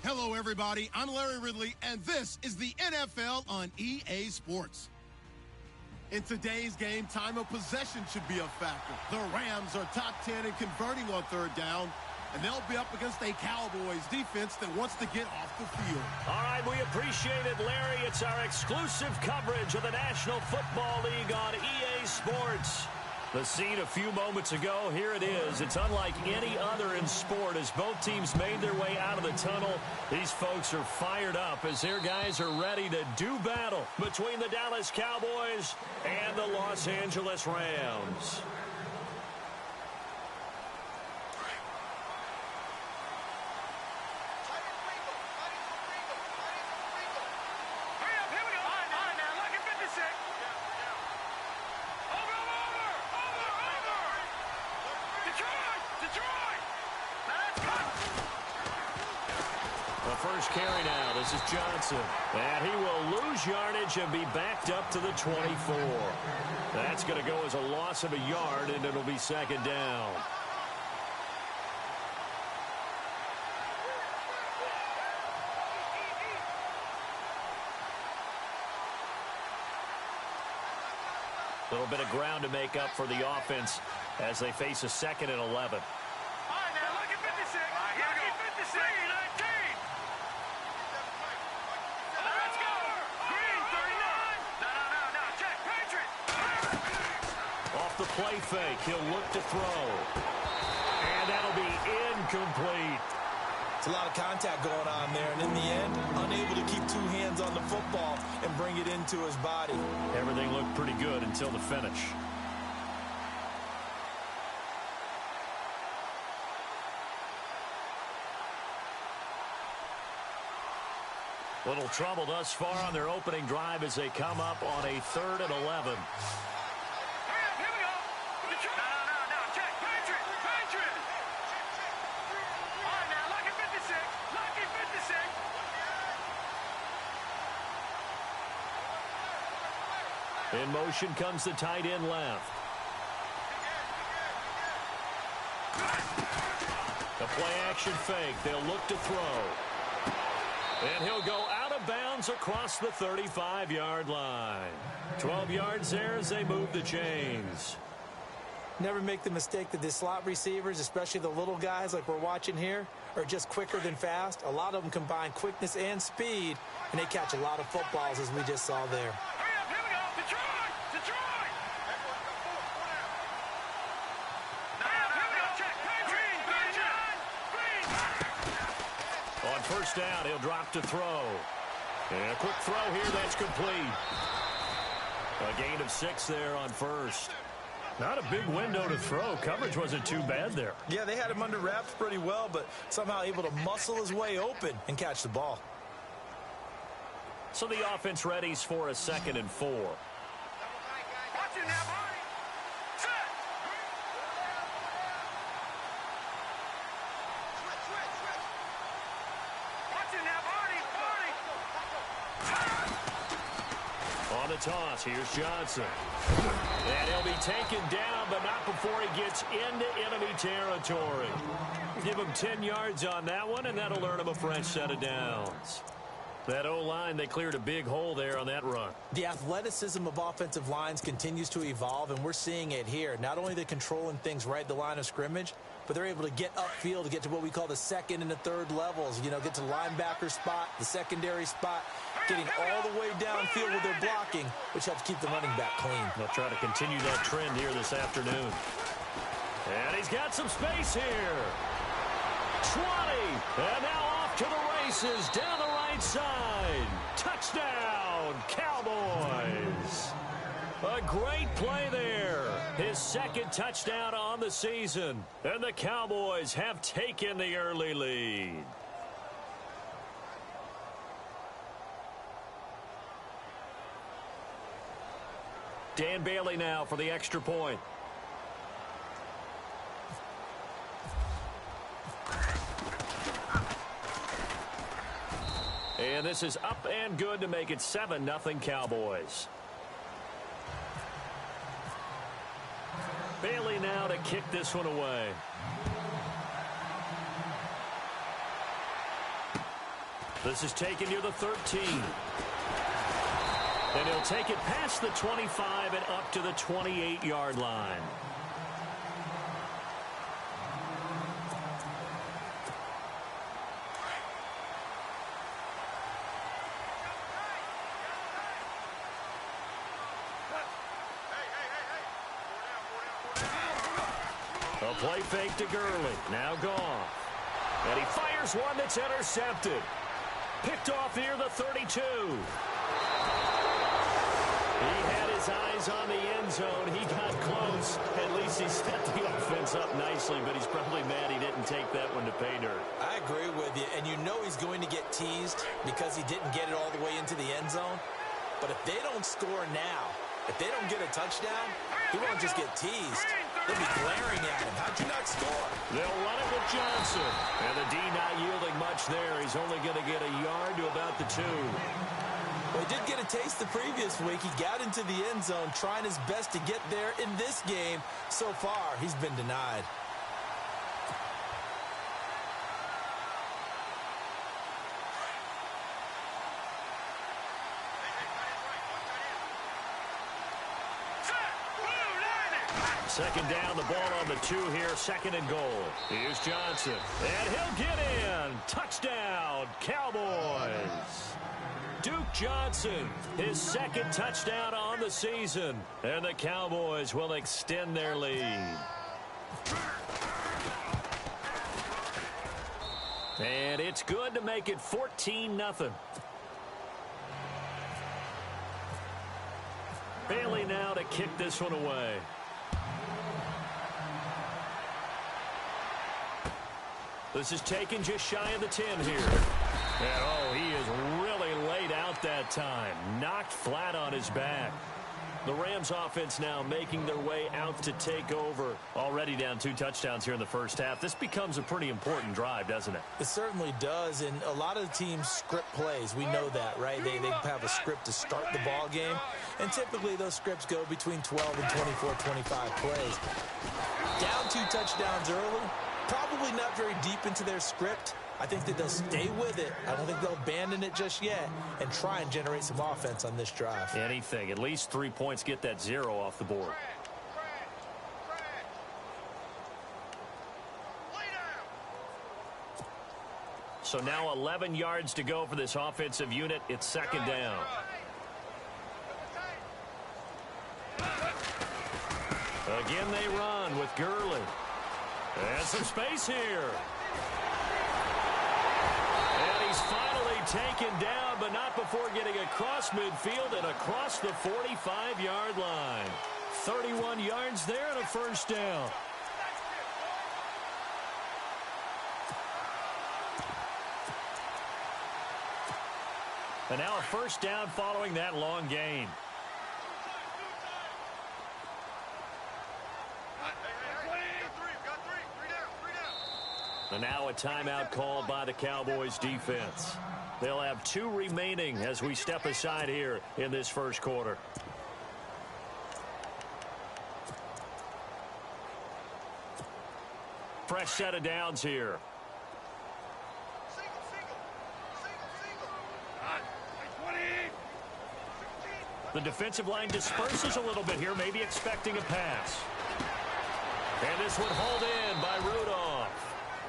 Hello, everybody. I'm Larry Ridley, and this is the NFL on EA Sports. In today's game, time of possession should be a factor. The Rams are top 10 in converting on third down, and they'll be up against a Cowboys defense that wants to get off the field. All right, we appreciate it, Larry. It's our exclusive coverage of the National Football League on EA Sports. The scene a few moments ago, here it is. It's unlike any other in sport as both teams made their way out of the tunnel. These folks are fired up as their guys are ready to do battle between the Dallas Cowboys and the Los Angeles Rams. First carry now. This is Johnson. And he will lose yardage and be backed up to the 24. That's going to go as a loss of a yard, and it'll be second down. Little bit of ground to make up for the offense as they face a 2nd and 11. The play fake. He'll look to throw. And that'll be incomplete. It's a lot of contact going on there. And in the end, unable to keep two hands on the football and bring it into his body. Everything looked pretty good until the finish. Little trouble thus far on their opening drive as they come up on a 3rd and 11. In motion comes the tight end left. The play action fake. They'll look to throw. And he'll go out of bounds across the 35-yard line. 12 yards there as they move the chains. Never make the mistake that the slot receivers, especially the little guys like we're watching here, are just quicker than fast. A lot of them combine quickness and speed, and they catch a lot of footballs as we just saw there. On first down, he'll drop to throw. And a quick throw here, that's complete. A gain of 6 there on first. Not a big window to throw. Coverage wasn't too bad there. Yeah, they had him under wraps pretty well, but somehow able to muscle his way open and catch the ball. So the offense readies for a 2nd and 4. On the toss, here's Johnson. And he'll be taken down, but not before he gets into enemy territory. Give him 10 yards on that one, and that'll earn him a fresh set of downs. That O-line, they cleared a big hole there on that run. The athleticism of offensive lines continues to evolve, and we're seeing it here. Not only are they controlling things right at the line of scrimmage, but they're able to get upfield to get to what we call the 2nd and the 3rd levels. You know, get to the linebacker spot, the secondary spot, getting all the way downfield with their blocking, which helps keep the running back clean. They'll try to continue that trend here this afternoon. And he's got some space here. 20, and now off to the races down the right side. Touchdown, Cowboys. A great play there. His 2nd touchdown on the season. And the Cowboys have taken the early lead. Dan Bailey now for the extra point. And this is up and good to make it 7-0 Cowboys. Bailey now to kick this one away. This is taken near the 13. And he'll take it past the 25 and up to the 28-yard line. A play fake to Gurley. Now gone. And he fires one that's intercepted. Picked off near the 32. He had his eyes on the end zone. He got close. At least he set the offense up nicely, but he's probably mad he didn't take that one to pay dirt. I agree with you, and you know he's going to get teased because he didn't get it all the way into the end zone. But if they don't score now, if they don't get a touchdown, he won't just get teased. They'll be glaring at him. How'd you not score? They'll run it with Johnson. And the D not yielding much there. He's only going to get a yard to about the 2. Well, he did get a taste the previous week. He got into the end zone trying his best to get there in this game. So far, he's been denied. Second down, the ball on the 2 here, second and goal. Here's Johnson, and he'll get in. Touchdown, Cowboys. Duke Johnson, his second touchdown on the season, and the Cowboys will extend their lead. And it's good to make it 14-0. Bailey now to kick this one away. This is taken just shy of the 10 here. And, oh, he is really laid out that time. Knocked flat on his back. The Rams offense now making their way out to take over. Already down 2 touchdowns here in the first half. This becomes a pretty important drive, doesn't it? It certainly does, and a lot of the teams script plays. We know that, right? They have a script to start the ball game, and typically those scripts go between 12 and 24, 25 plays. Down 2 touchdowns early. Probably not very deep into their script. I think that they'll stay with it. I don't think they'll abandon it just yet and try and generate some offense on this drive. Anything. At least 3 points, get that 0 off the board. So now 11 yards to go for this offensive unit. It's second down. Again, they run with Gurley. And some space here. And he's finally taken down, but not before getting across midfield and across the 45-yard line. 31 yards there and a first down. And now a first down following that long gain. And now a timeout called by the Cowboys defense. They'll have 2 remaining as we step aside here in this first quarter. Fresh set of downs here. The defensive line disperses a little bit here, maybe expecting a pass. And this one hauled in by Rudolph.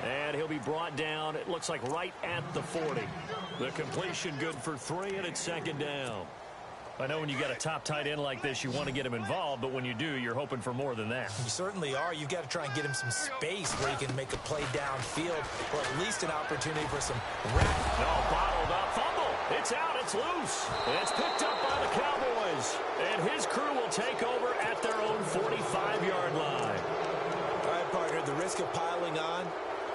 And he'll be brought down, it looks like right at the 40. The completion good for 3, and it's second down. I know when you got a top tight end like this, you want to get him involved, but when you do, you're hoping for more than that. You certainly are. You've got to try and get him some space where he can make a play downfield, or at least an opportunity for some rapid. No, bottled up. Fumble. It's out. It's loose. It's picked up by the Cowboys. And his crew will take over at their own 45-yard line. All right, partner, the risk of piling on.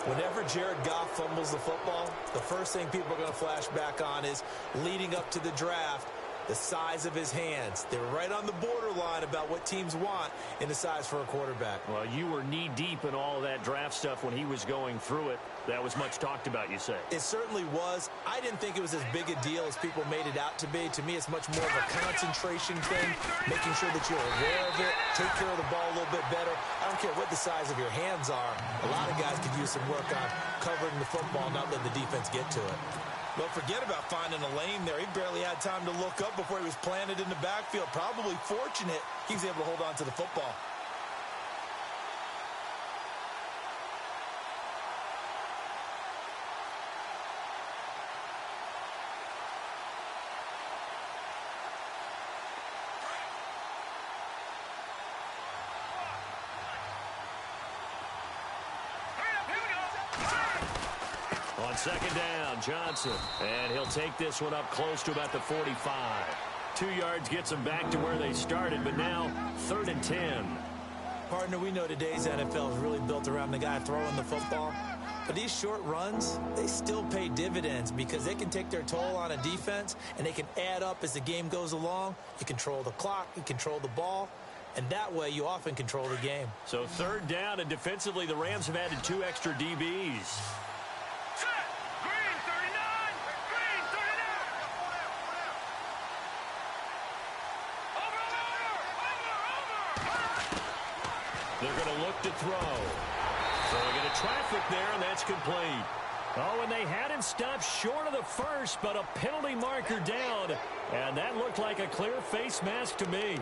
Whenever Jared Goff fumbles the football, the first thing people are going to flash back on is leading up to the draft, the size of his hands. They're right on the borderline about what teams want in the size for a quarterback. Well, you were knee-deep in all of that draft stuff when he was going through it. That was much talked about, you say. It certainly was. I didn't think it was as big a deal as people made it out to be. To me, it's much more of a concentration thing, making sure that you're aware of it, take care of the ball a little bit better. I don't care what the size of your hands are. A lot of guys could use some work on covering the football, not letting the defense get to it. Well, forget about finding a lane there. He barely had time to look up before he was planted in the backfield. Probably fortunate he was able to hold on to the football. On second down, Johnson. And he'll take this one up close to about the 45. 2 yards gets them back to where they started, but now 3rd and 10. Partner, we know today's NFL is really built around the guy throwing the football. But these short runs, they still pay dividends because they can take their toll on a defense, and they can add up as the game goes along. You control the clock, you control the ball, and that way you often control the game. So 3rd down, and defensively the Rams have added 2 extra DBs. They're going to look to throw. Throwing into traffic there, and that's complete. Oh, and they had him stopped short of the first, but a penalty marker down. And that looked like a clear face mask to me.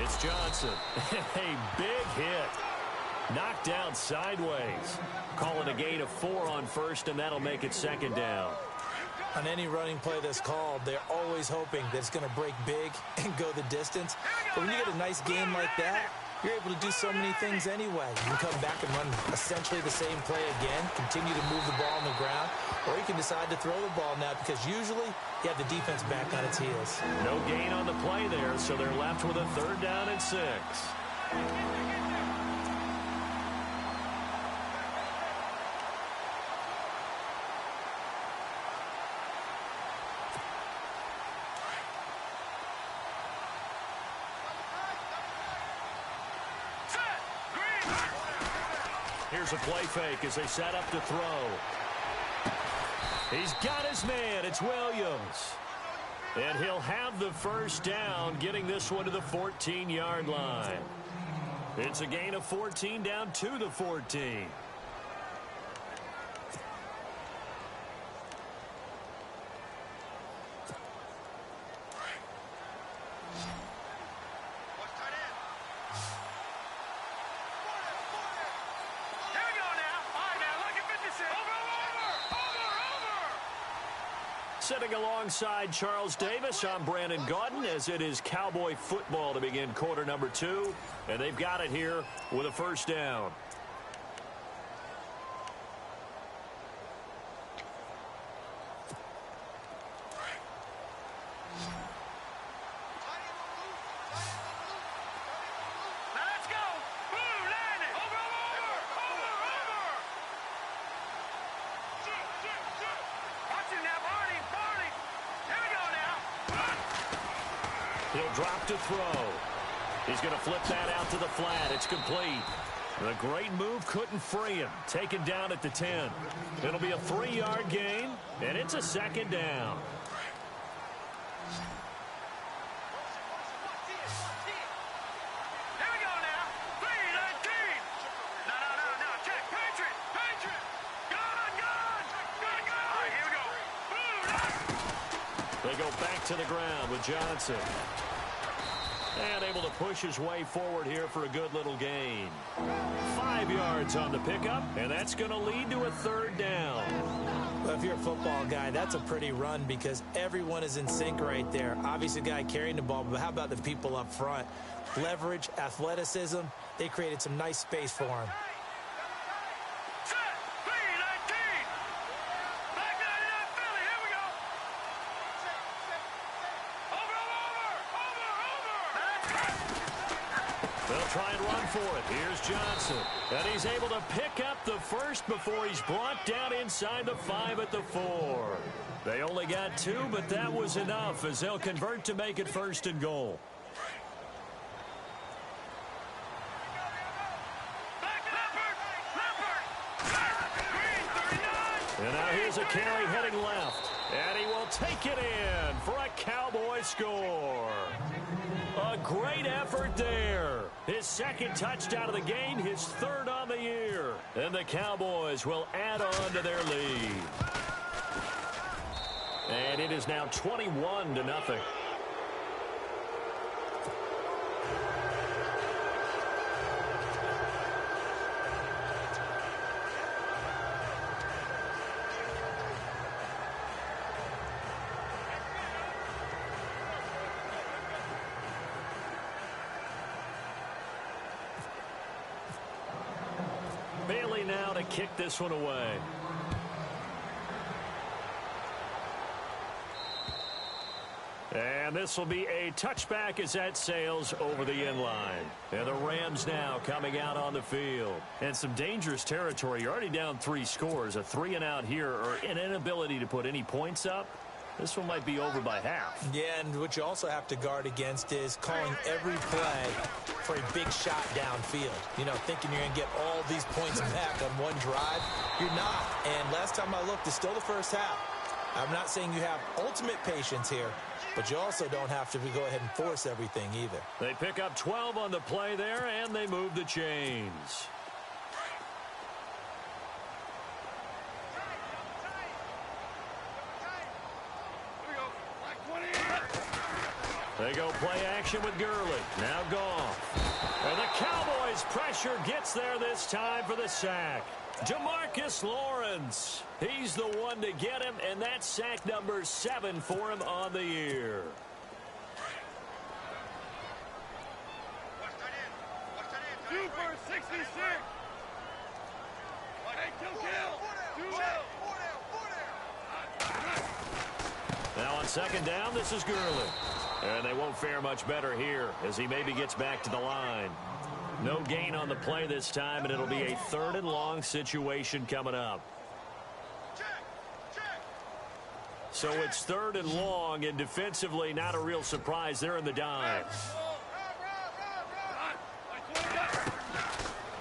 It's Johnson. A big hit. Knocked down sideways. Call it a gain of 4 on first, and that'll make it 2nd down. On any running play that's called, they're always hoping that it's going to break big and go the distance. But when you get a nice game like that, you're able to do so many things anyway. You can come back and run essentially the same play again, continue to move the ball on the ground, or you can decide to throw the ball now because usually you have the defense back on its heels. No gain on the play there, so they're left with a 3rd down and 6. Here's a play fake as they set up to throw. He's got his man. It's Williams. And he'll have the 1st down, getting this one to the 14-yard line. It's a gain of 14 down to the 14. Sitting alongside Charles Davis, I'm Brandon Gaudin, as it is Cowboy football to begin quarter number 2. And they've got it here with a 1st down. He'll drop to throw. He's going to flip that out to the flat. It's complete. The great move couldn't free him. Taken down at the 10. It'll be a 3-yard gain, and it's a 2nd down. They go back to the ground with Johnson. And able to push his way forward here for a good little gain. 5 yards on the pickup, and that's going to lead to a 3rd down. Well, if you're a football guy, that's a pretty run because everyone is in sync right there. Obviously, the guy carrying the ball, but how about the people up front? Leverage, athleticism, they created some nice space for him. They'll try and run for it. Here's Johnson. And he's able to pick up the 1st before he's brought down inside the 5 at the 4. They only got 2, but that was enough as they'll convert to make it 1st and goal. Here's a carry heading left. And he will take it in for a Cowboy score. A great effort there. His second touchdown of the game, his third on the year. And the Cowboys will add on to their lead. And it is now 21-0. Bailey now to kick this one away. And this will be a touchback as that sails over the end line. And the Rams now coming out on the field. And some dangerous territory. You're already down 3 scores. A 3-and-out here or an inability to put any points up. This one might be over by half. Yeah, and what you also have to guard against is calling every play for a big shot downfield. You know, thinking you're going to get all these points back on one drive. You're not. And last time I looked, it's still the first half. I'm not saying you have ultimate patience here, but you also don't have to go ahead and force everything either. They pick up 12 on the play there, and they move the chains. They go play action with Gurley. Now Goff. And the Cowboys' pressure gets there this time for the sack. Demarcus Lawrence. He's the one to get him, and that's sack number 7 for him on the year. Super 66. Now on second down, this is Gurley. And they won't fare much better here as he maybe gets back to the line. No gain on the play this time, and it'll be a 3rd and long situation coming up. So it's 3rd and long, and defensively not a real surprise. They're in the dive.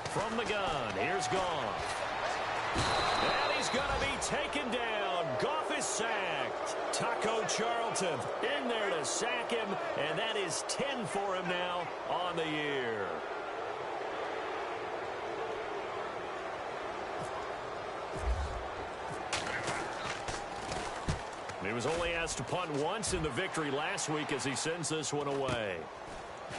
From the gun, here's Goff. And he's going to be taken down. Goff is sacked. Taco Charlton in there to sack him, and that is 10 for him now on the year. He was only asked to punt once in the victory last week as he sends this one away.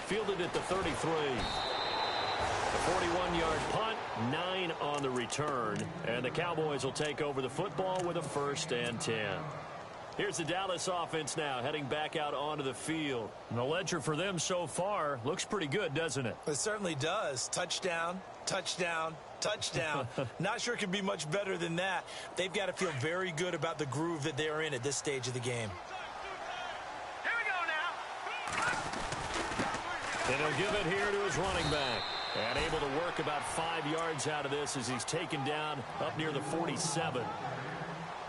Fielded at the 33. A 41-yard punt, 9 on the return. And the Cowboys will take over the football with a 1st and 10. Here's the Dallas offense now heading back out onto the field. And the ledger for them so far looks pretty good, doesn't it? It certainly does. Touchdown, touchdown, touchdown. Not sure it can be much better than that. They've got to feel very good about the groove that they're in at this stage of the game. Here we go now. And he'll give it here to his running back. And able to work about 5 yards out of this as he's taken down up near the 47.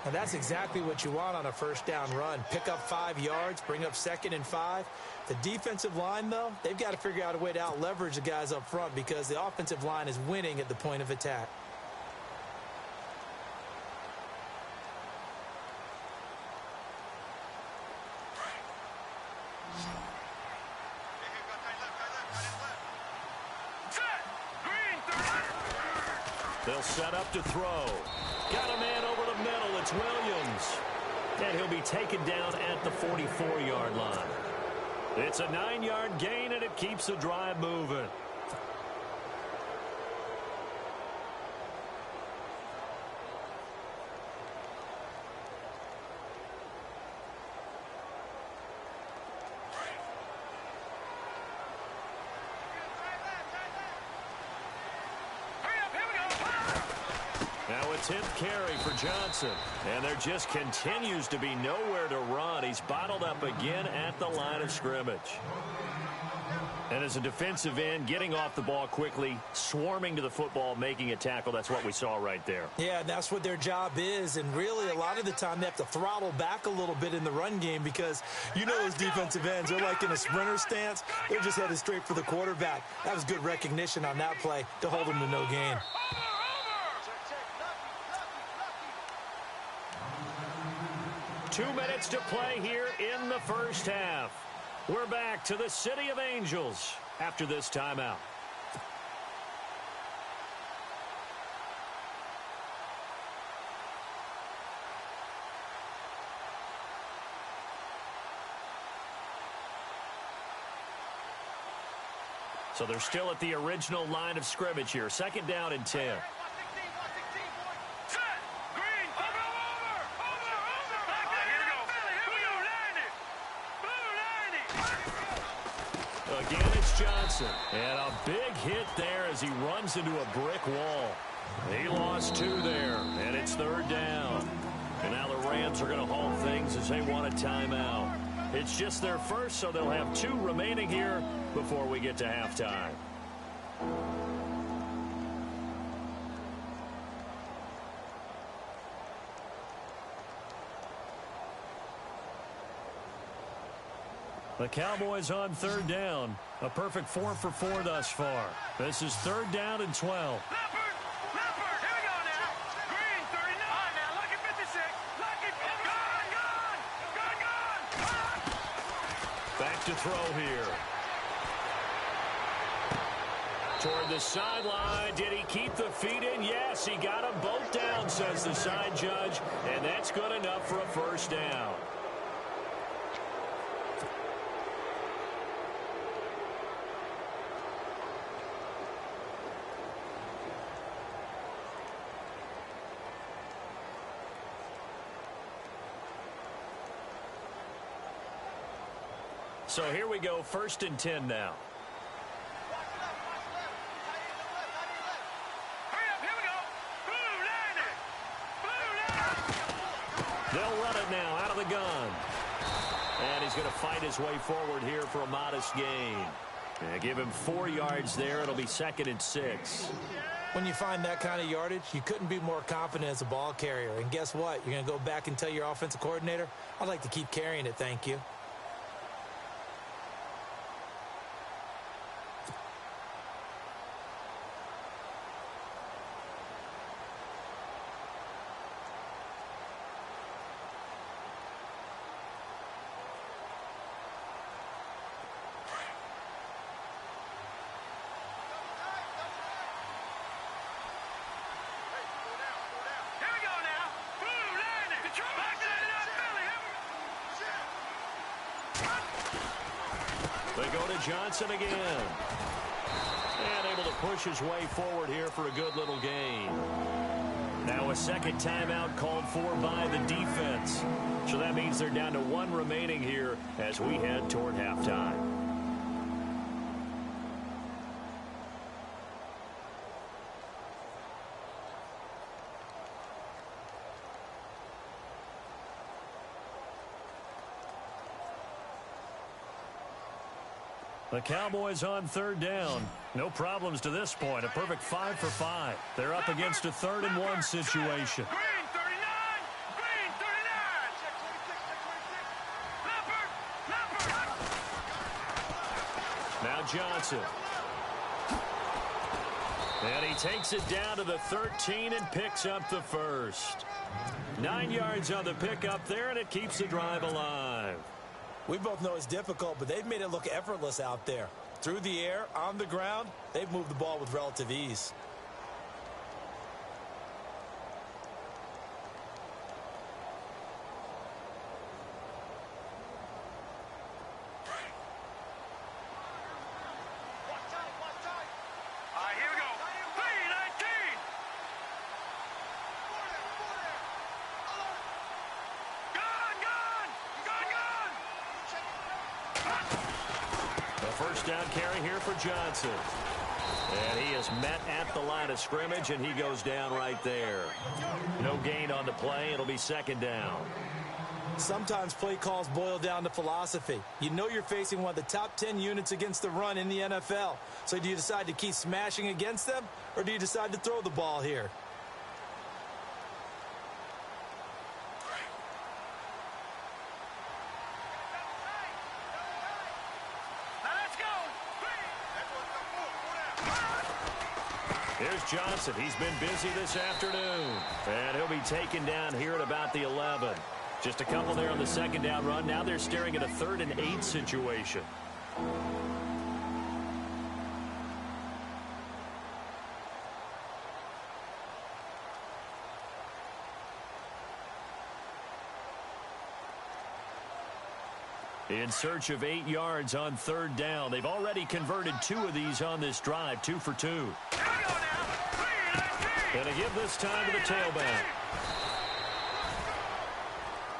And that's exactly what you want on a 1st down run. Pick up 5 yards, bring up 2nd and 5. The defensive line, though, they've got to figure out a way to out-leverage the guys up front because the offensive line is winning at the point of attack. They'll set up to throw. Got a man over the middle. It's Williams. And he'll be taken down at the 44-yard line. It's a 9-yard gain, and it keeps the drive moving. Now a 10th carry for Johnson. And there just continues to be nowhere to run. He's bottled up again at the line of scrimmage. And as a defensive end, getting off the ball quickly, swarming to the football, making a tackle, that's what we saw right there. Yeah, that's what their job is. And really, a lot of the time, they have to throttle back a little bit in the run game because you know those defensive ends, they're like in a sprinter stance. They're just headed straight for the quarterback. That was good recognition on that play to hold them to no gain. 2 minutes to play here in the first half. We're back to the City of Angels after this timeout. So they're still at the original line of scrimmage here. Second down and 10. Again, it's Johnson. And a big hit there as he runs into a brick wall. He lost 2 there, and it's third down. And now the Rams are going to halt things as they want a timeout. It's just their first, so they'll have 2 remaining here before we get to halftime. The Cowboys on third down. A perfect 4 for 4 thus far. This is third down and 12. Back to throw here. Toward the sideline. Did he keep the feet in? Yes, he got them both down, says the side judge. And that's good enough for a first down. So here we go, first and 10 now. They'll run it now out of the gun. And he's going to fight his way forward here for a modest gain. Give him 4 yards there. It'll be second and 6. When you find that kind of yardage, you couldn't be more confident as a ball carrier. And guess what? You're going to go back and tell your offensive coordinator, I'd like to keep carrying it, thank you. They go to Johnson again. And able to push his way forward here for a good little gain. Now a second timeout called for by the defense. So that means they're down to 1 remaining here as we head toward halftime. The Cowboys on third down. No problems to this point. A perfect 5 for 5. They're up against a 3rd and 1 situation. Green 39! Green 39! Now Johnson. And he takes it down to the 13 and picks up the first. 9 yards on the pickup there, and it keeps the drive alive. We both know it's difficult, but they've made it look effortless out there. Through the air, on the ground, they've moved the ball with relative ease. Here we go. 319! A first down carry here for Johnson. And he is met at the line of scrimmage, and he goes down right there. No gain on the play. It'll be second down. Sometimes play calls boil down to philosophy. You know you're facing one of the top 10 units against the run in the NFL. So do you decide to keep smashing against them, or do you decide to throw the ball here? Here's Johnson. He's been busy this afternoon. And he'll be taken down here at about the 11. Just a couple there on the second down run. Now they're staring at a 3rd and 8 situation. In search of 8 yards on 3rd down. They've already converted 2 of these on this drive, 2 for 2. Here we go now. 3 and 18. Gonna give this time to the tailback.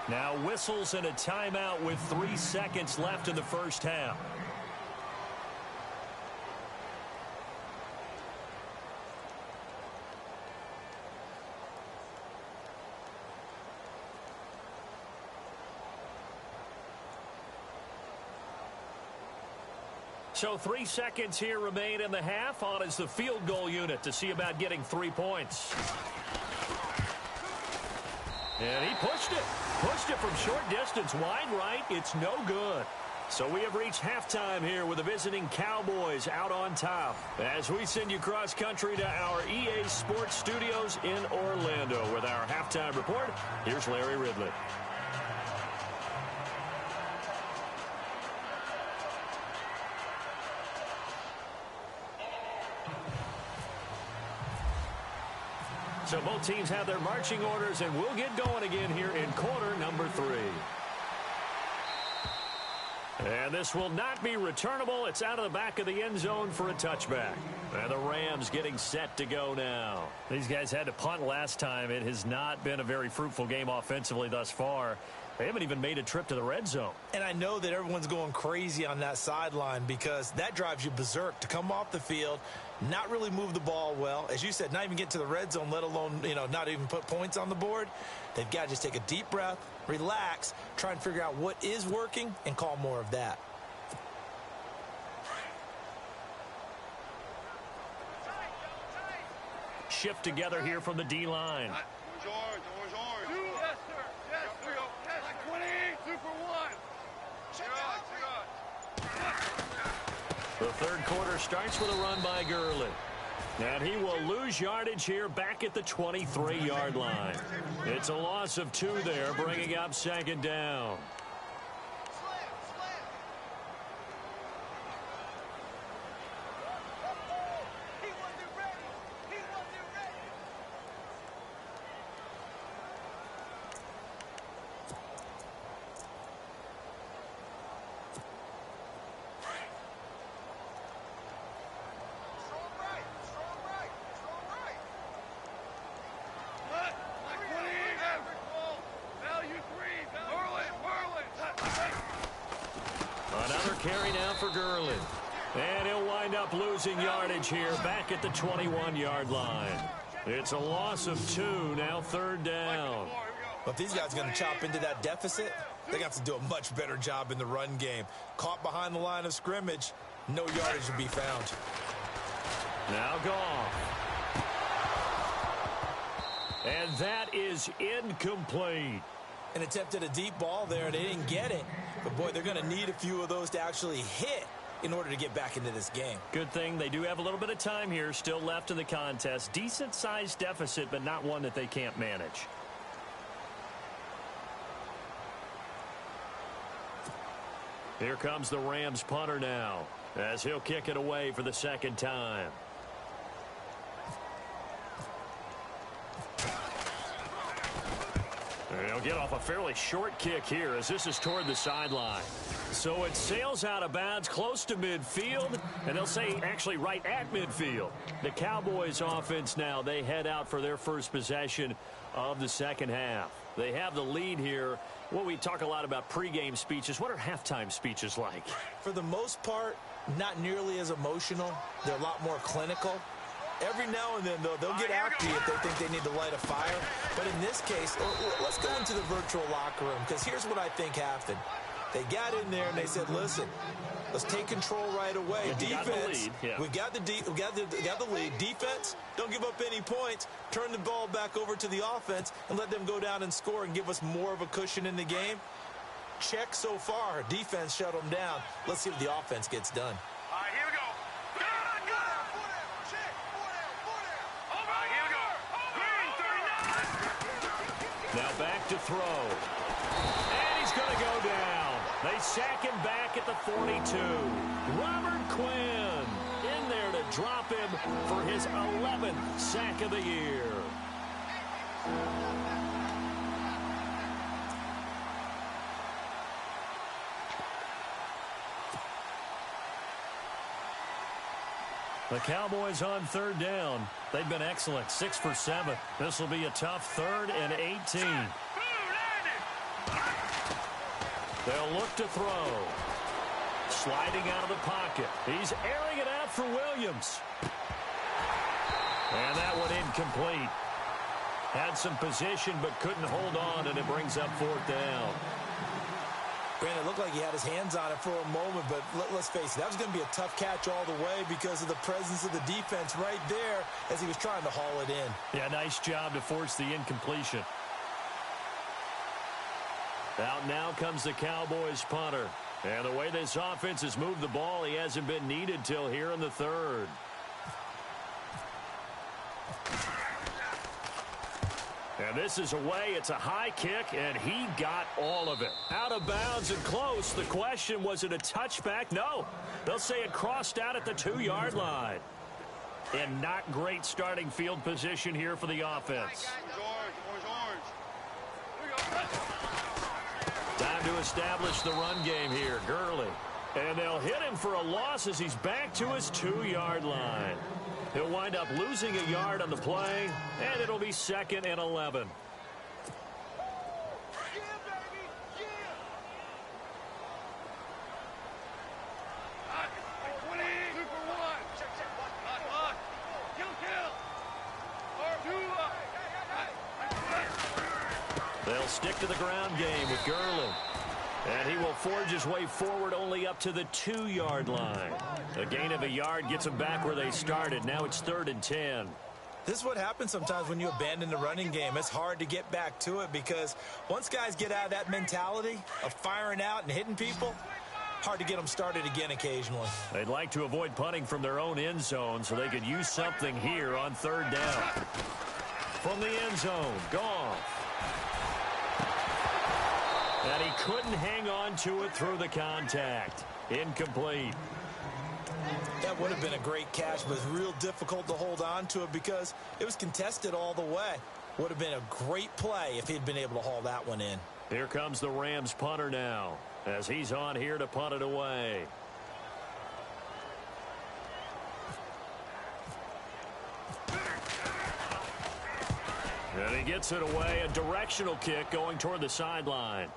Now whistles and a timeout with 3 seconds left in the first half. So 3 seconds here remain in the half. On is the field goal unit to see about getting 3 points. And he pushed it. Pushed it from short distance. Wide right. It's no good. So we have reached halftime here with the visiting Cowboys out on top. As we send you cross country to our EA Sports Studios in Orlando with our halftime report. Here's Larry Ridley. So both teams have their marching orders, and we'll get going again here in quarter number 3. And this will not be returnable. It's out of the back of the end zone for a touchback. And the Rams getting set to go now. These guys had to punt last time. It has not been a very fruitful game offensively thus far. They haven't even made a trip to the red zone. And I know that everyone's going crazy on that sideline because that drives you berserk to come off the field, not really move the ball well. As you said, not even get to the red zone, let alone, not even put points on the board. They've got to just take a deep breath, relax, try and figure out what is working, and call more of that. Shift together here from the D-line. Yes, sir. Yes, there we go. Yes, 20. 2 for 1. The third quarter starts with a run by Gurley. And he will lose yardage here back at the 23-yard line. It's a loss of 2 there, bringing up 2nd down. Carry now for Gurley. And he'll wind up losing yardage here back at the 21-yard line. It's a loss of 2, now 3rd down. But if these guys are going to chop into that deficit, they're going to have to do a much better job in the run game. Caught behind the line of scrimmage, no yardage to be found. Now Goff. And that is incomplete. And attempted a deep ball there, and they didn't get it. But, boy, they're going to need a few of those to actually hit in order to get back into this game. Good thing they do have a little bit of time here still left in the contest. Decent-sized deficit, but not one that they can't manage. Here comes the Rams punter now as he'll kick it away for the 2nd time. They'll get off a fairly short kick here as this is toward the sideline. So it sails out of bounds close to midfield, and they'll say actually right at midfield. The Cowboys offense now, they head out for their first possession of the 2nd half. They have the lead here. Well, we talk a lot about pregame speeches. What are halftime speeches like? For the most part, not nearly as emotional. They're a lot more clinical. Every now and then, though, they'll get after you if they think they need to light a fire. But in this case, let's go into the virtual locker room, because here's what I think happened. They got in there and they said, listen, let's take control right away. Yeah, Defense, we got the lead. Defense, don't give up any points. Turn the ball back over to the offense and let them go down and score and give us more of a cushion in the game. Check so far. Defense shut them down. Let's see what the offense gets done. All right, here we go. Now back to throw. is going to go down. They sack him back at the 42. Robert Quinn in there to drop him for his 11th sack of the year. The Cowboys on third down. They've been excellent, 6 for 7. This will be a tough 3rd and 18. They'll look to throw. Sliding out of the pocket. He's airing it out for Williams. And that one incomplete. Had some position but couldn't hold on, and it brings up 4th down. Brandon, it looked like he had his hands on it for a moment, but let's face it, that was going to be a tough catch all the way because of the presence of the defense right there as he was trying to haul it in. Yeah, nice job to force the incompletion. Out now comes the Cowboys punter. And the way this offense has moved the ball, he hasn't been needed till here in the 3rd. And this is away. It's a high kick, and he got all of it. Out of bounds and close. The question, was it a touchback? No. They'll say it crossed out at the 2-yard line. And not great starting field position here for the offense. Time to establish the run game here. Gurley. And they'll hit him for a loss as he's back to his 2-yard line. He'll wind up losing a yard on the play, and it'll be 2nd and 11. They'll stick to the ground game with Gurley. And he will forge his way forward only up to the 2-yard line. A gain of a yard gets them back where they started. Now it's 3rd and 10. This is what happens sometimes when you abandon the running game. It's hard to get back to it because once guys get out of that mentality of firing out and hitting people, hard to get them started again occasionally. They'd like to avoid punting from their own end zone so they could use something here on 3rd down. From the end zone, Goff. And he couldn't hang on to it through the contact. Incomplete. That would have been a great catch, but it's real difficult to hold on to it because it was contested all the way. Would have been a great play if he'd been able to haul that one in. Here comes the Rams punter now as he's on here to punt it away. And he gets it away, a directional kick going toward the sideline.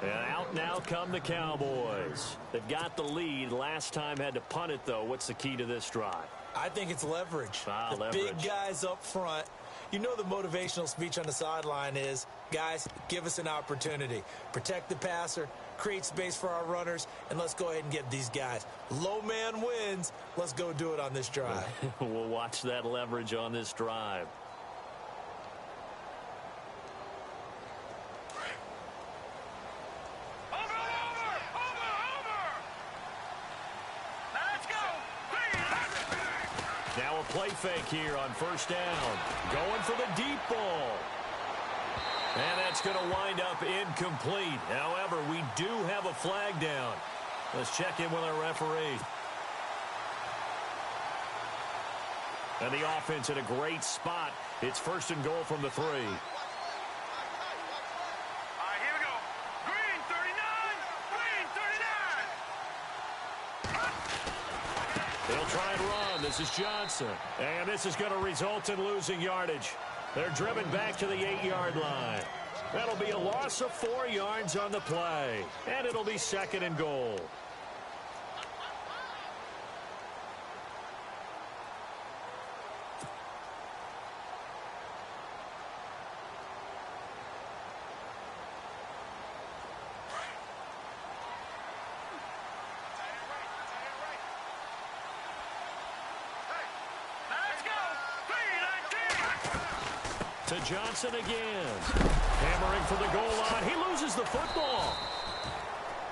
And out now come the Cowboys. They've got the lead. Last time had to punt it, though. What's the key to this drive? I think it's leverage. The leverage. Big guys up front. You know the motivational speech on the sideline is, guys, give us an opportunity. Protect the passer, create space for our runners, and let's go ahead and get these guys. Low man wins. Let's go do it on this drive. We'll watch that leverage on this drive. Now a play fake here on 1st down. Going for the deep ball. And that's going to wind up incomplete. However, we do have a flag down. Let's check in with our referee. And the offense in a great spot. It's 1st and goal from the 3. They'll try and run. This is Johnson. And this is going to result in losing yardage. They're driven back to the 8-yard line. That'll be a loss of 4 yards on the play. And it'll be 2nd and goal. To Johnson again. Hammering for the goal line. He loses the football.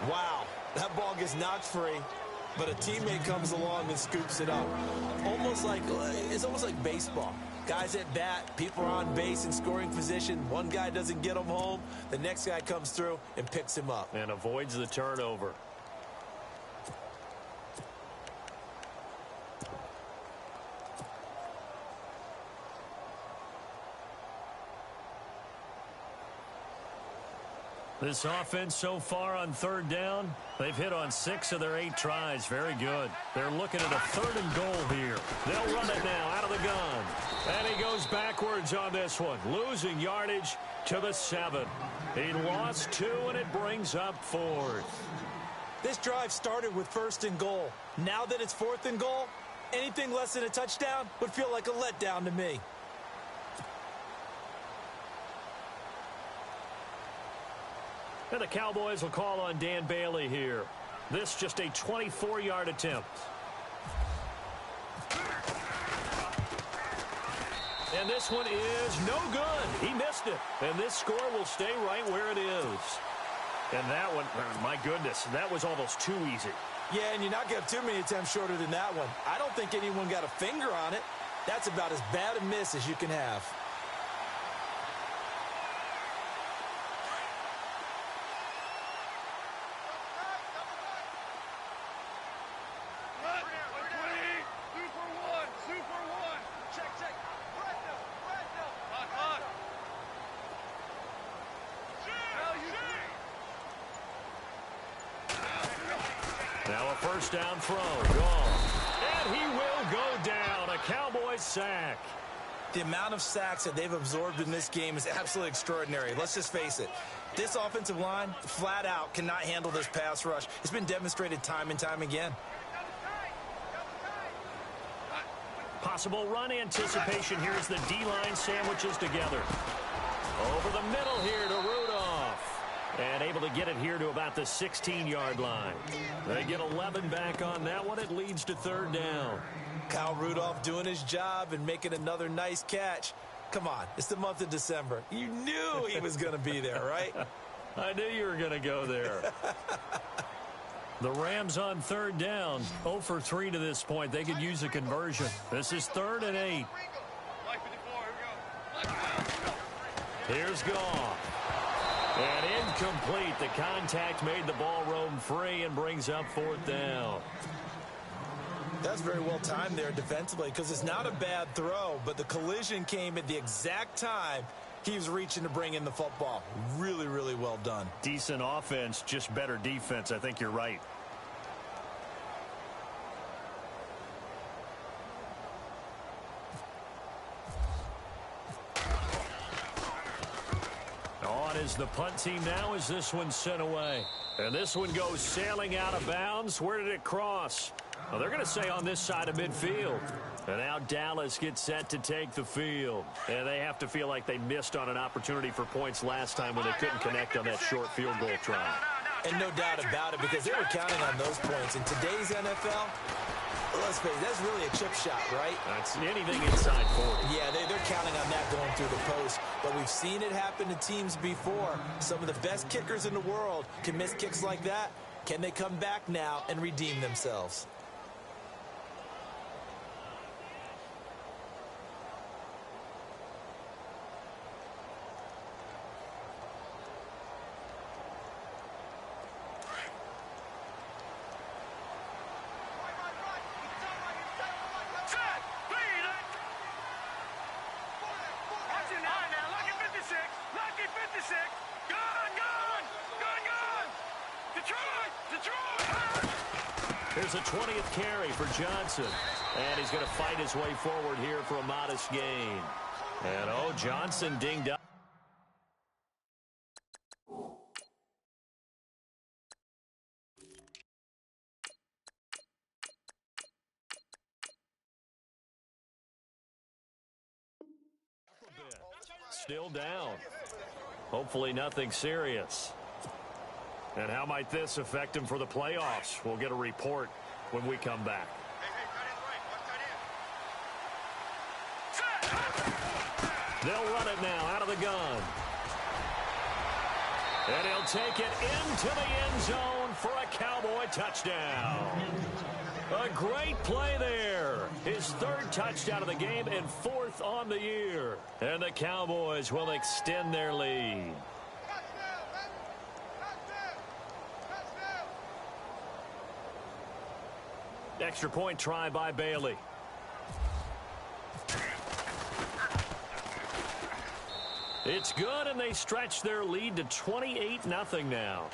Wow, that ball gets knocked free, but a teammate comes along and scoops it up. It's almost like baseball. Guys at bat, people are on base in scoring position. One guy doesn't get him home. The next guy comes through and picks him up. And avoids the turnover. This offense so far on third down, they've hit on 6 of their 8 tries. Very good. They're looking at a 3rd and goal here. They'll run it now out of the gun. And he goes backwards on this one, losing yardage to the 7. He lost 2, and it brings up 4th. This drive started with 1st and goal. Now that it's 4th and goal, anything less than a touchdown would feel like a letdown to me. And the Cowboys will call on Dan Bailey here. This just a 24-yard attempt. And this one is no good. He missed it. And this score will stay right where it is. And that one, my goodness, that was almost too easy. Yeah, and you're not going to have too many attempts shorter than that one. I don't think anyone got a finger on it. That's about as bad a miss as you can have. Now a first down throw, gone. And he will go down, a Cowboys sack. The amount of sacks that they've absorbed in this game is absolutely extraordinary. Let's just face it. This offensive line, flat out, cannot handle this pass rush. It's been demonstrated time and time again. Possible run anticipation here as the D-line sandwiches together. Over the middle here to Rudolph. And able to get it here to about the 16-yard line. They get 11 back on that one. It leads to 3rd down. Kyle Rudolph doing his job and making another nice catch. Come on, it's the month of December. You knew he was going to be there, right? I knew you were going to go there. The Rams on 3rd down, 0 for 3 to this point. They could use a conversion. This is 3rd and 8. Here's Goff. And incomplete. The contact made the ball roam free and brings up 4th down. That's very well timed there defensively because it's not a bad throw, but the collision came at the exact time he was reaching to bring in the football. Really, really well done. Decent offense, just better defense. I think you're right. On is the punt team now as this one's sent away. And this one goes sailing out of bounds. Where did it cross? Well, they're going to say on this side of midfield. And now Dallas gets set to take the field. And they have to feel like they missed on an opportunity for points last time when they couldn't connect on that short field goal try. And no doubt about it, because they were counting on those points. In today's NFL, let's face it, that's really a chip shot, right? That's anything inside 40. Yeah, they're counting on that going through the post. But we've seen it happen to teams before. Some of the best kickers in the world can miss kicks like that. Can they come back now and redeem themselves? Here's a 20th carry for Johnson. And he's going to fight his way forward here for a modest gain. And, oh, Johnson dinged up. Still down. Hopefully nothing serious. And how might this affect him for the playoffs? We'll get a report when we come back. They'll run it now out of the gun. And he'll take it into the end zone for a Cowboy touchdown. A great play there. His third touchdown of the game and fourth on the year. And the Cowboys will extend their lead. Extra point try by Bailey. It's good, and they stretch their lead to 28-0 now.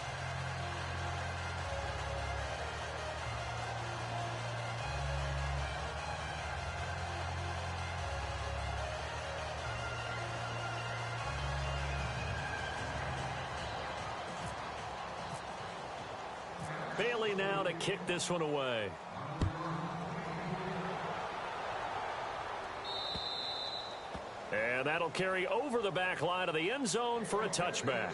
Bailey now to kick this one away. And that'll carry over the back line of the end zone for a touchback.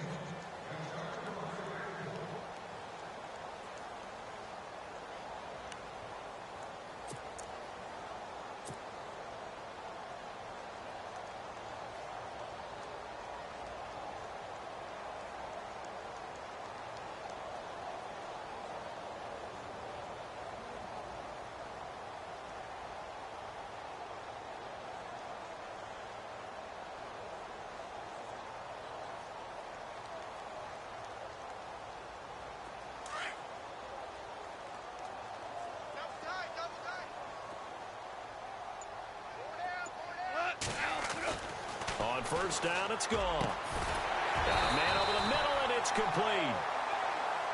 On first down, it's gone. Got a man over the middle, and it's complete.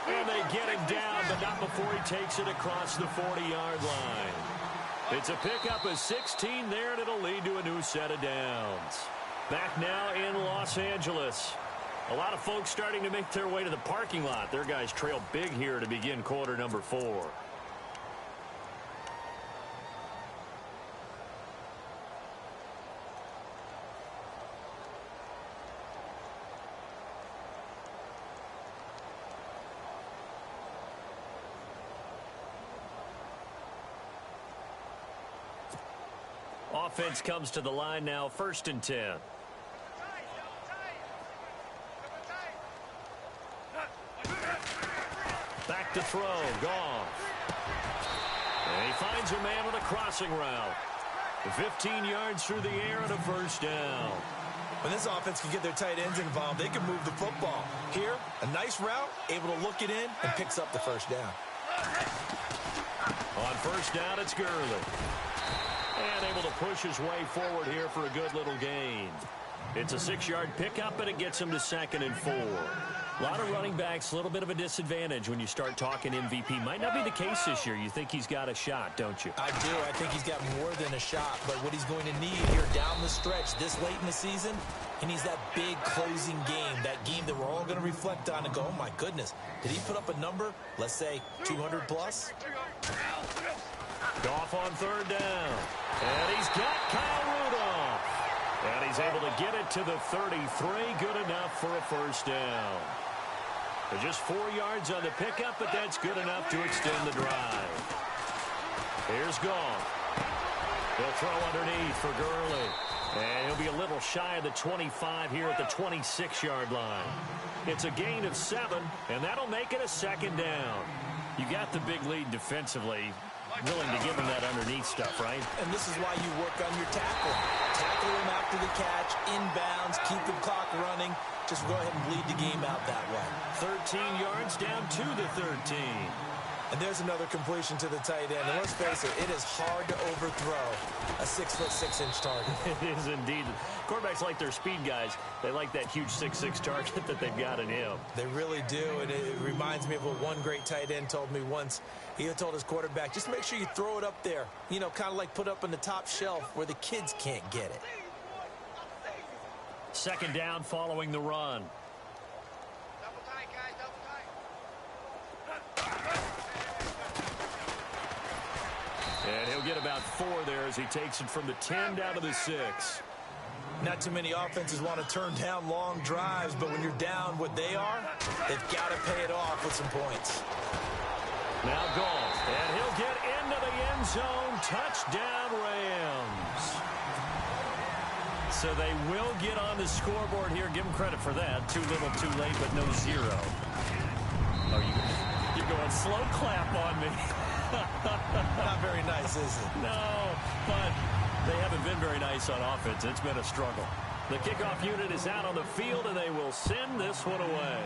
And they get him down, but not before he takes it across the 40-yard line. It's a pickup of 16 there, and it'll lead to a new set of downs. Back now in Los Angeles. A lot of folks starting to make their way to the parking lot. Their guys trail big here to begin quarter number 4. Offense comes to the line now, 1st and 10. Back to throw, Goff. And he finds a man with a crossing route. 15 yards through the air and a first down. When this offense can get their tight ends involved, they can move the football. Here, a nice route, able to look it in, and picks up the first down. On first down, it's Gurley. And able to push his way forward here for a good little gain. It's a 6-yard pickup, and it gets him to 2nd and 4. A lot of running backs, a little bit of a disadvantage when you start talking MVP. Might not be the case this year. You think he's got a shot, don't you? I do. I think he's got more than a shot. But what he's going to need here down the stretch this late in the season, he needs that big closing game, that game that we're all going to reflect on and go, oh, my goodness, did he put up a number, let's say 200 plus? Goff on 3rd down. And he's got Kyle Rudolph. And he's able to get it to the 33. Good enough for a first down. They're just 4 yards on the pickup, but that's good enough to extend the drive. Here's Goff. He'll throw underneath for Gurley. And he'll be a little shy of the 25 here at the 26-yard line. It's a gain of 7, and that'll make it a 2nd down. You got the big lead defensively. Willing to give him that underneath stuff, right? And this is why you work on your tackle. Tackle him after the catch, inbounds, keep the clock running. Just go ahead and bleed the game out that way. 13 yards down to the 13. And there's another completion to the tight end. And let's face it, it is hard to overthrow a 6'6" target. It is indeed. Quarterbacks like their speed guys. They like that huge 6'6" target that they've got in him. They really do. And it reminds me of what one great tight end told me once. He told his quarterback, just make sure you throw it up there. You know, kind of like put up on the top shelf where the kids can't get it. 2nd down following the run. Double tight, guys, double tight. And he'll get about 4 there as he takes it from the 10 down to the 6. Not too many offenses want to turn down long drives, but when you're down what they are, they've got to pay it off with some points. Now Goff, and he'll get into the end zone. Touchdown, Rams. So they will get on the scoreboard here. Give them credit for that. Too little, too late, but no 0. Oh, you're going slow clap on me. Not very nice, is it? No, but they haven't been very nice on offense. It's been a struggle. The kickoff unit is out on the field, and they will send this one away.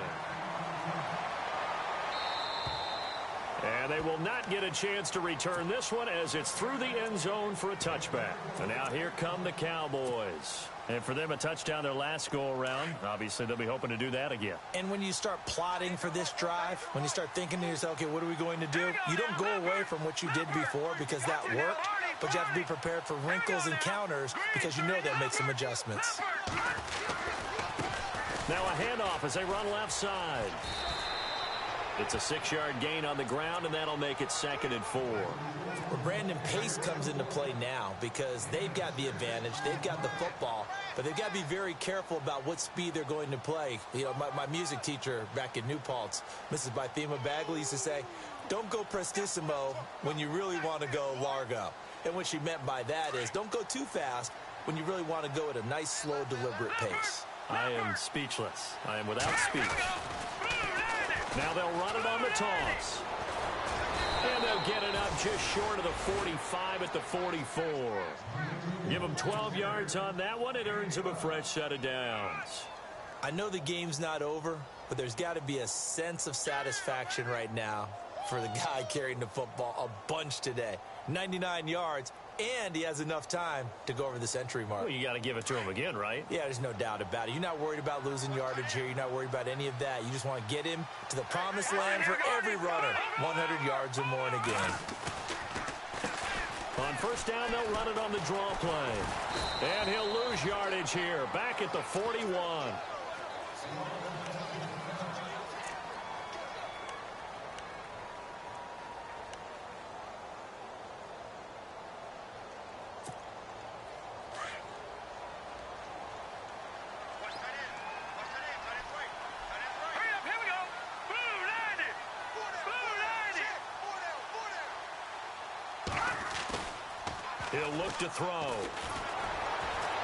And they will not get a chance to return this one as it's through the end zone for a touchback. And now here come the Cowboys. And for them, a touchdown their last go-around. Obviously, they'll be hoping to do that again. And when you start plotting for this drive, when you start thinking to yourself, okay, what are we going to do? You don't go away from what you did before because that worked, but you have to be prepared for wrinkles and counters because you know they'll make some adjustments. Now a handoff as they run left side. It's a 6-yard gain on the ground, and that'll make it 2nd and 4. Well, Brandon, pace comes into play now because they've got the advantage. They've got the football, but they've got to be very careful about what speed they're going to play. You know, my music teacher back in New Paltz, Mrs. Bythema Bagley, used to say, don't go prestissimo when you really want to go largo. And what she meant by that is don't go too fast when you really want to go at a nice, slow, deliberate pace. I am speechless. I am without speech. Now they'll run it on the toss. And they'll get it up just short of the 45 at the 44. Give them 12 yards on that one. It earns them a fresh set of downs. I know the game's not over, but there's got to be a sense of satisfaction right now for the guy carrying the football a bunch today. 99 yards, and he has enough time to go over the century mark. Well, you got to give it to him again, right? Yeah, there's no doubt about it. You're not worried about losing yardage here. You're not worried about any of that. You just want to get him to the promised land for every runner. 100 yards or more in a game. On first down, they'll run it on the draw play. And he'll lose yardage here, back at the 41. He'll look to throw.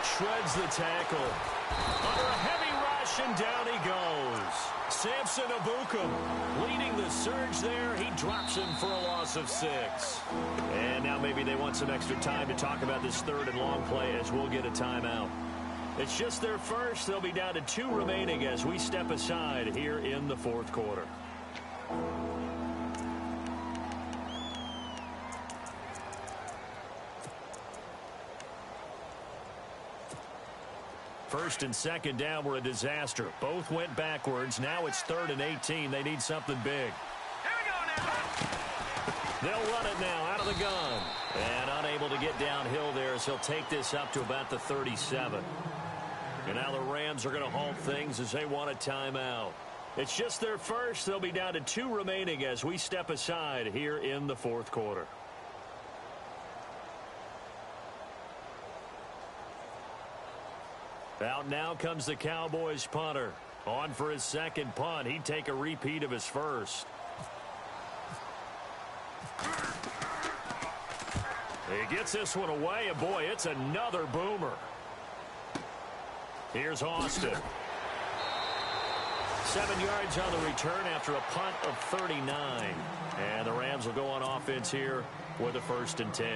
Shreds the tackle. Under a heavy rush, and down he goes. Samson Abukum leading the surge there. He drops him for a loss of 6. And now maybe they want some extra time to talk about this 3rd and long play as we'll get a timeout. It's just their first. They'll be down to 2 remaining as we step aside here in the 4th quarter. First and second down were a disaster. Both went backwards. Now it's 3rd and 18. They need something big. Here we go now. They'll run it now out of the gun. And unable to get downhill there as he'll take this up to about the 37. And now the Rams are going to halt things as they want a timeout. It's just their first. They'll be down to 2 remaining as we step aside here in the 4th quarter. Out now comes the Cowboys punter. On for his second punt. He'd take a repeat of his first. He gets this one away, and boy, it's another boomer. Here's Austin. 7 yards on the return after a punt of 39. And the Rams will go on offense here with a 1st and 10.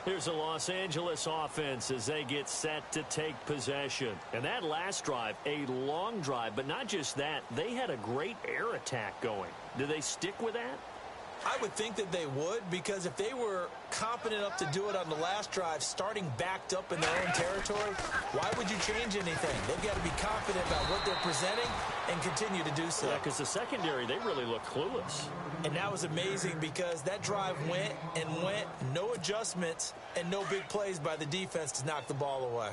Here's the Los Angeles offense as they get set to take possession. And that last drive, a long drive, but not just that, they had a great air attack going. Do they stick with that? I would think that they would, because if they were competent enough to do it on the last drive, starting backed up in their own territory, why would you change anything? They've got to be confident about what they're presenting and continue to do so. Yeah, because the secondary, they really look clueless. And that was amazing because that drive went and went, no adjustments, and no big plays by the defense to knock the ball away.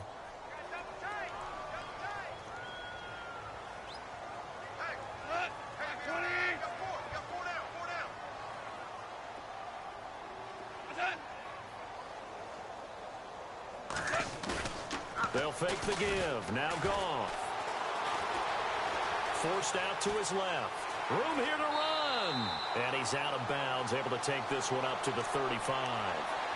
They'll fake the give. Now Goff. Forced out to his left. Room here to run. And he's out of bounds, able to take this one up to the 35.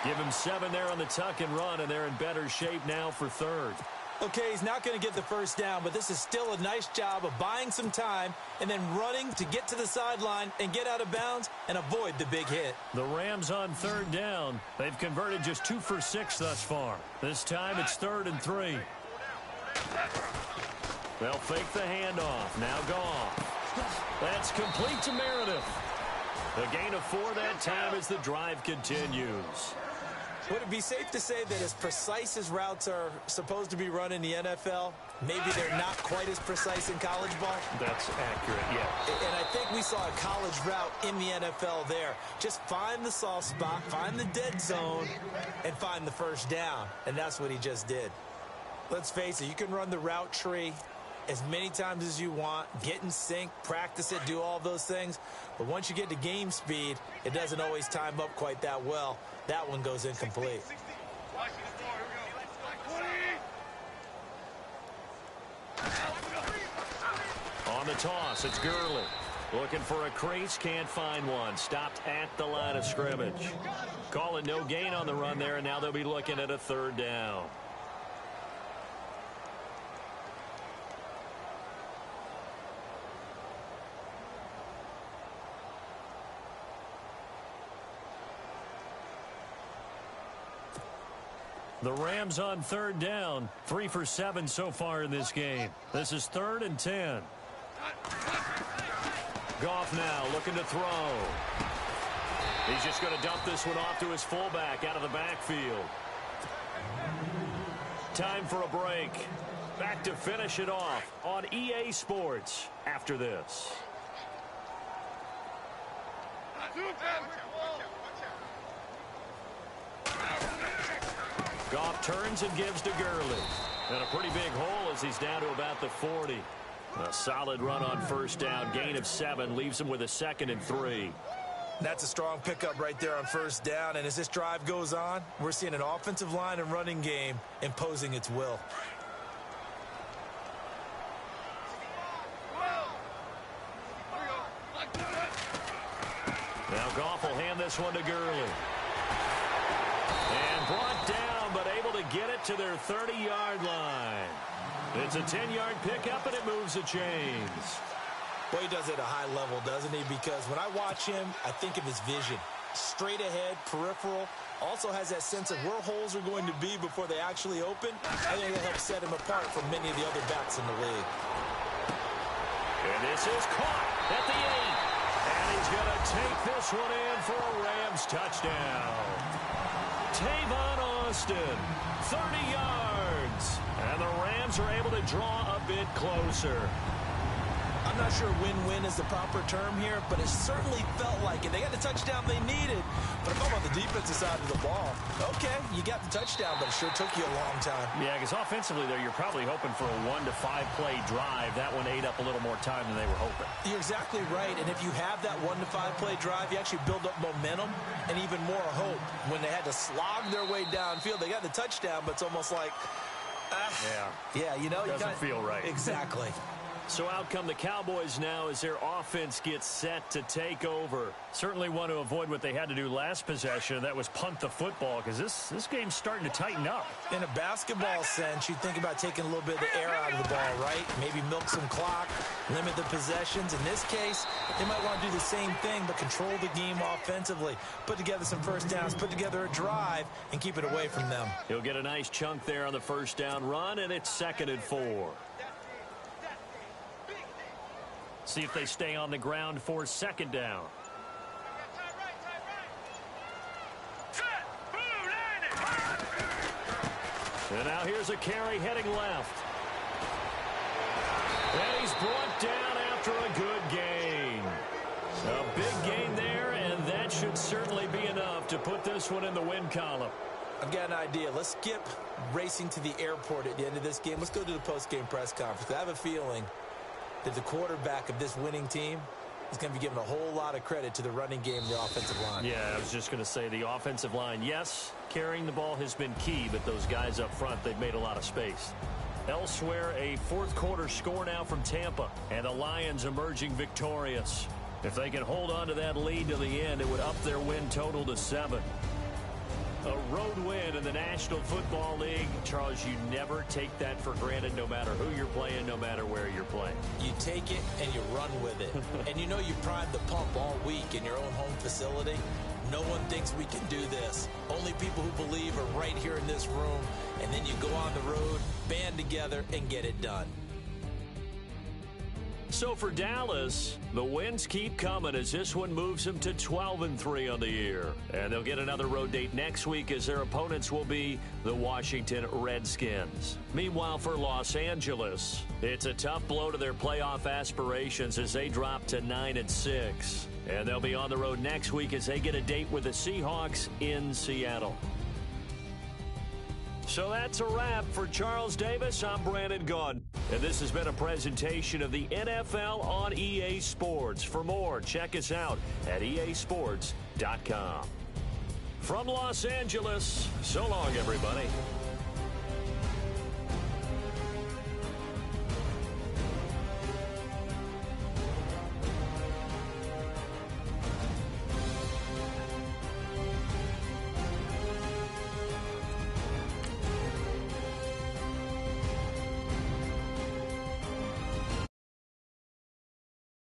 Give him 7 there on the tuck and run, and they're in better shape now for 3rd. Okay, he's not going to get the first down, but this is still a nice job of buying some time and then running to get to the sideline and get out of bounds and avoid the big hit. The Rams on third down. They've converted just 2 for 6 thus far. This time it's 3rd and 3. They'll fake the handoff. Now Goff. That's complete to Meredith. A gain of 4 that time as the drive continues. Would it be safe to say that as precise as routes are supposed to be run in the NFL, maybe they're not quite as precise in college ball? That's accurate, yeah. And I think we saw a college route in the NFL there. Just find the soft spot, find the dead zone, and find the first down. And that's what he just did. Let's face it, you can run the route tree as many times as you want, get in sync, practice it, do all those things. But once you get to game speed, it doesn't always time up quite that well. That one goes incomplete. On the toss, it's Gurley. Looking for a crease, can't find one. Stopped at the line of scrimmage. Calling no gain on the run there, and now they'll be looking at a 3rd down. The Rams on 3rd down, 3 for 7 so far in this game. This is 3rd and 10. Goff now looking to throw. He's just going to dump this one off to his fullback out of the backfield. Time for a break. Back to finish it off on EA Sports after this. Goff turns and gives to Gurley. And a pretty big hole as he's down to about the 40. A solid run on 1st down. Gain of 7 leaves him with a 2nd and 3. That's a strong pickup right there on 1st down. And as this drive goes on, we're seeing an offensive line and running game imposing its will. Now Goff will hand this one to Gurley. And brought down, but able to get it to their 30-yard line. It's a 10-yard pickup, and it moves the chains. Well, he does it at a high level, doesn't he? Because when I watch him, I think of his vision. Straight ahead, peripheral. Also has that sense of where holes are going to be before they actually open. I think that helps set him apart from many of the other backs in the league. And this is caught at the 8. And he's going to take this one in for a Rams touchdown. Tavon Austin, 30 yards. And the Rams are able to draw a bit closer. I'm not sure win-win is the proper term here, but it certainly felt like it. They got the touchdown they needed, but I'm talking about the defensive side of the ball. Okay, you got the touchdown, but it sure took you a long time. Yeah, because offensively there, you're probably hoping for a 1 to 5 play drive. That one ate up a little more time than they were hoping. You're exactly right, and if you have that 1 to 5 play drive, you actually build up momentum and even more hope. When they had to slog their way downfield, they got the touchdown, but it's almost like, yeah, you know, doesn't feel right. Exactly. So out come the Cowboys now as their offense gets set to take over. Certainly want to avoid what they had to do last possession. That was punt the football, because this game's starting to tighten up. In a basketball sense, you think about taking a little bit of the air out of the ball, right? Maybe milk some clock, limit the possessions. In this case, they might want to do the same thing, but control the game offensively. Put together some first downs, put together a drive, and keep it away from them. He'll get a nice chunk there on the first down run, and it's 2nd and 4. See if they stay on the ground for 2nd down. And now here's a carry heading left. And he's brought down after a good gain. A big gain there, and that should certainly be enough to put this one in the win column. I've got an idea. Let's skip racing to the airport at the end of this game. Let's go to the post-game press conference. I have a feeling that the quarterback of this winning team is going to be given a whole lot of credit to the running game and the offensive line. Yeah, I was just going to say the offensive line, yes, carrying the ball has been key, but those guys up front, they've made a lot of space. Elsewhere, a 4th quarter score now from Tampa, and the Lions emerging victorious. If they can hold on to that lead to the end, it would up their win total to 7. A road win in the National Football League. Charles, you never take that for granted no matter who you're playing, no matter where you're playing. You take it and you run with it. And you know you primed the pump all week in your own home facility. No one thinks we can do this. Only people who believe are right here in this room. And then you go on the road, band together, and get it done. So for Dallas, the wins keep coming as this one moves them to 12-3 on the year. And they'll get another road date next week as their opponents will be the Washington Redskins. Meanwhile, for Los Angeles, it's a tough blow to their playoff aspirations as they drop to 9-6. And they'll be on the road next week as they get a date with the Seahawks in Seattle. So that's a wrap. For Charles Davis, I'm Brandon Gaudin. And this has been a presentation of the NFL on EA Sports. For more, check us out at easports.com. From Los Angeles, so long, everybody.